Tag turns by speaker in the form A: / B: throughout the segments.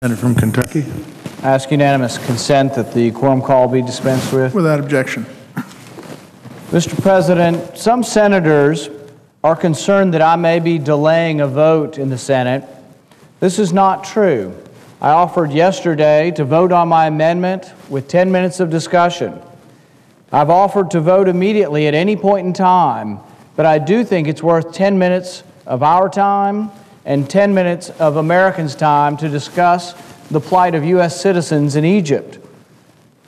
A: Senator from Kentucky.
B: I ask unanimous consent that the quorum call be dispensed with.
A: Without objection.
B: Mr. President, some senators are concerned that I may be delaying a vote in the Senate. This is not true. I offered yesterday to vote on my amendment with 10 minutes of discussion. I've offered to vote immediately at any point in time, but I do think it's worth 10 minutes of our time and 10 minutes of Americans' time to discuss the plight of U.S. citizens in Egypt.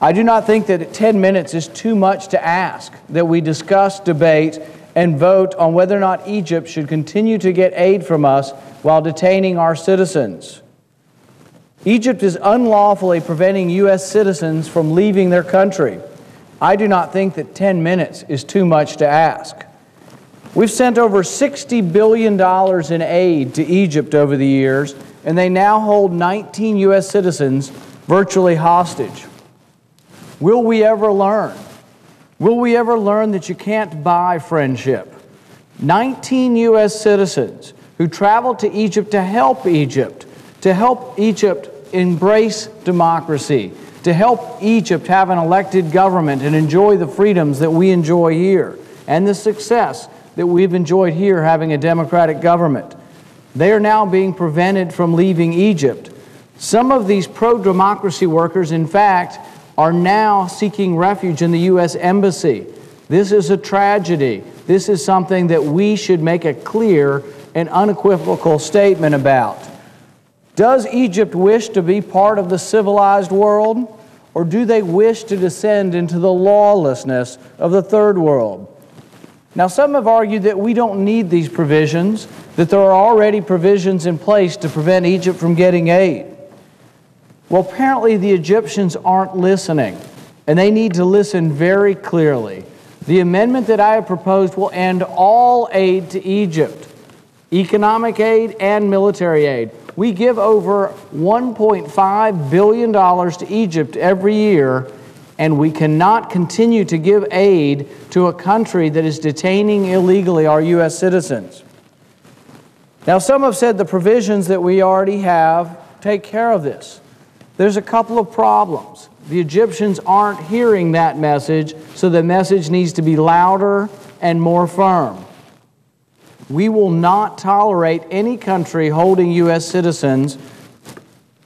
B: I do not think that 10 minutes is too much to ask that we discuss, debate, and vote on whether or not Egypt should continue to get aid from us while detaining our citizens. Egypt is unlawfully preventing U.S. citizens from leaving their country. I do not think that 10 minutes is too much to ask. We've sent over $60 billion in aid to Egypt over the years, and they now hold 19 U.S. citizens virtually hostage. Will we ever learn? Will we ever learn that you can't buy friendship? 19 U.S. citizens who traveled to Egypt to help Egypt embrace democracy, to help Egypt have an elected government and enjoy the freedoms that we enjoy here, and the success that we've enjoyed here having a democratic government. They are now being prevented from leaving Egypt. Some of these pro-democracy workers, in fact, are now seeking refuge in the U.S. Embassy. This is a tragedy. This is something that we should make a clear and unequivocal statement about. Does Egypt wish to be part of the civilized world, or do they wish to descend into the lawlessness of the third world? Now, some have argued that we don't need these provisions, that there are already provisions in place to prevent Egypt from getting aid. Well, apparently the Egyptians aren't listening, and they need to listen very clearly. The amendment that I have proposed will end all aid to Egypt, economic aid and military aid. We give over $1.5 billion to Egypt every year, and we cannot continue to give aid to a country that is detaining illegally our U.S. citizens. Now, some have said the provisions that we already have take care of this. There's a couple of problems. The Egyptians aren't hearing that message, so the message needs to be louder and more firm. We will not tolerate any country holding U.S. citizens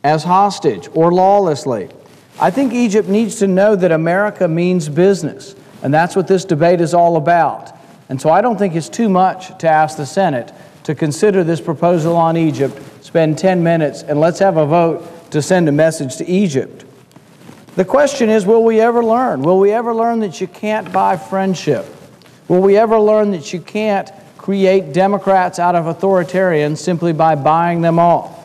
B: as hostage or lawlessly. I think Egypt needs to know that America means business, and that's what this debate is all about. And so I don't think it's too much to ask the Senate to consider this proposal on Egypt, spend 10 minutes, and let's have a vote to send a message to Egypt. The question is, will we ever learn? Will we ever learn that you can't buy friendship? Will we ever learn that you can't create Democrats out of authoritarians simply by buying them off?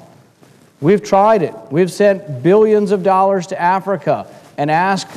B: We've tried it. We've sent billions of dollars to Africa and asked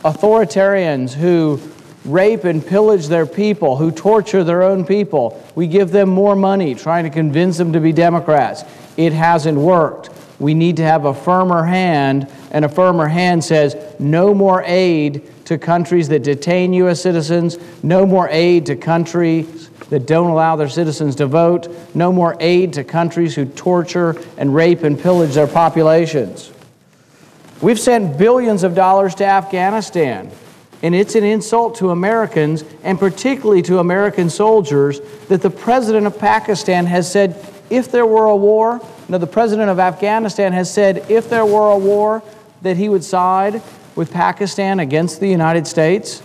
B: authoritarians who rape and pillage their people, who torture their own people. We give them more money, trying to convince them to be Democrats. It hasn't worked. We need to have a firmer hand, and a firmer hand says no more aid to countries that detain U.S. citizens, no more aid to countries that don't allow their citizens to vote, no more aid to countries who torture and rape and pillage their populations. We've sent billions of dollars to Afghanistan, and it's an insult to Americans, and particularly to American soldiers, that the president of Pakistan has said if there were a war, the president of Afghanistan has said if there were a war, that he would side with Pakistan against the United States.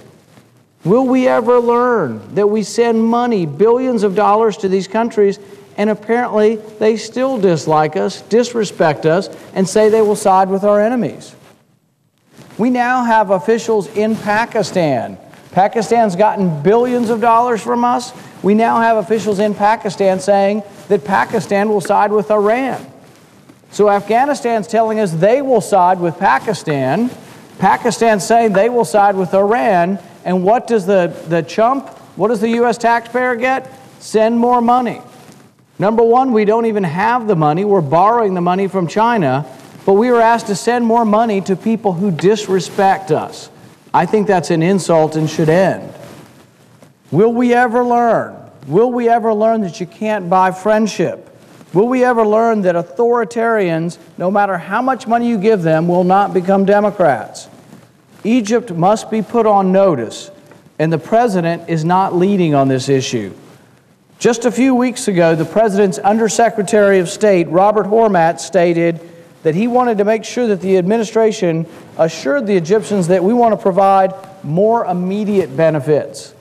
B: Will we ever learn that we send money, billions of dollars to these countries, and apparently they still dislike us, disrespect us, and say they will side with our enemies? We now have officials in Pakistan. Pakistan's gotten billions of dollars from us. We now have officials in Pakistan saying that Pakistan will side with Iran. So Afghanistan's telling us they will side with Pakistan. Pakistan's saying they will side with Iran. And what does what does the U.S. taxpayer get? Send more money. Number one, we don't even have the money. We're borrowing the money from China. But we were asked to send more money to people who disrespect us. I think that's an insult and should end. Will we ever learn? Will we ever learn that you can't buy friendship? Will we ever learn that authoritarians, no matter how much money you give them, will not become democrats? Egypt must be put on notice, and the President is not leading on this issue. Just a few weeks ago, the President's Undersecretary of State, Robert Hormat, stated that he wanted to make sure that the administration assured the Egyptians that we want to provide more immediate benefits.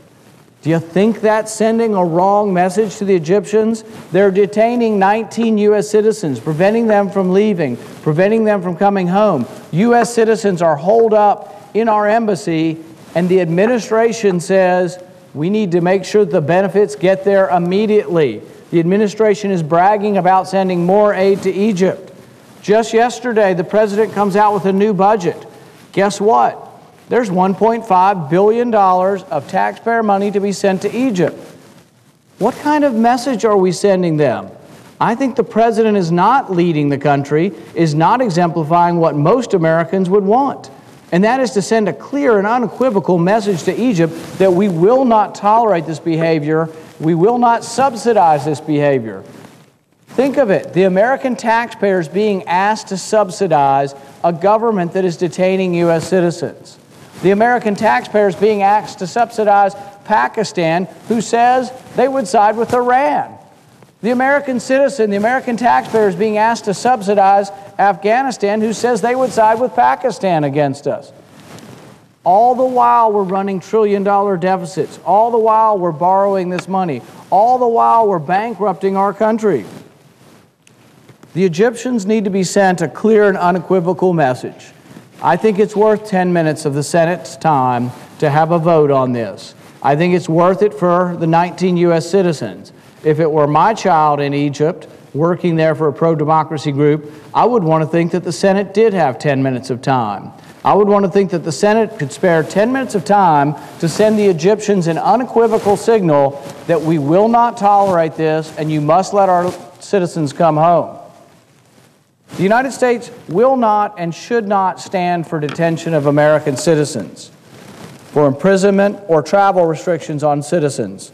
B: Do you think that's sending a wrong message to the Egyptians? They're detaining 19 U.S. citizens, preventing them from leaving, preventing them from coming home. U.S. citizens are holed up in our embassy, and the administration says we need to make sure that the benefits get there immediately. The administration is bragging about sending more aid to Egypt. Just yesterday, the President comes out with a new budget. Guess what? There's $1.5 billion of taxpayer money to be sent to Egypt. What kind of message are we sending them? I think the President is not leading the country, is not exemplifying what most Americans would want. And that is to send a clear and unequivocal message to Egypt that we will not tolerate this behavior, we will not subsidize this behavior. Think of it, the American taxpayers being asked to subsidize a government that is detaining U.S. citizens. The American taxpayers being asked to subsidize Pakistan, who says they would side with Iran. The American citizen, the American taxpayers being asked to subsidize Afghanistan, who says they would side with Pakistan against us. All the while we're running trillion-dollar deficits. All the while we're borrowing this money. All the while we're bankrupting our country. The Egyptians need to be sent a clear and unequivocal message. I think it's worth 10 minutes of the Senate's time to have a vote on this. I think it's worth it for the 19 U.S. citizens. If it were my child in Egypt, working there for a pro-democracy group, I would want to think that the Senate did have 10 minutes of time. I would want to think that the Senate could spare 10 minutes of time to send the Egyptians an unequivocal signal that we will not tolerate this and you must let our citizens come home. The United States will not and should not stand for detention of American citizens, for imprisonment or travel restrictions on citizens.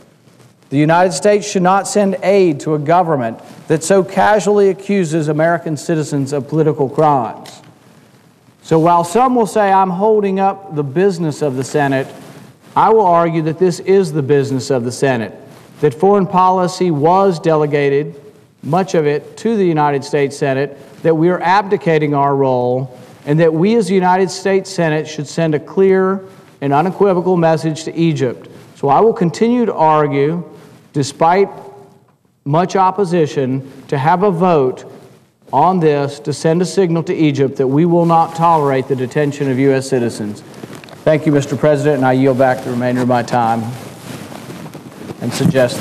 B: The United States should not send aid to a government that so casually accuses American citizens of political crimes. So while some will say I'm holding up the business of the Senate, I will argue that this is the business of the Senate, that foreign policy was delegated, much of it, to the United States Senate, that we are abdicating our role, and that we as the United States Senate should send a clear and unequivocal message to Egypt. So I will continue to argue, despite much opposition, to have a vote on this to send a signal to Egypt that we will not tolerate the detention of U.S. citizens. Thank you, Mr. President, and I yield back the remainder of my time and suggest that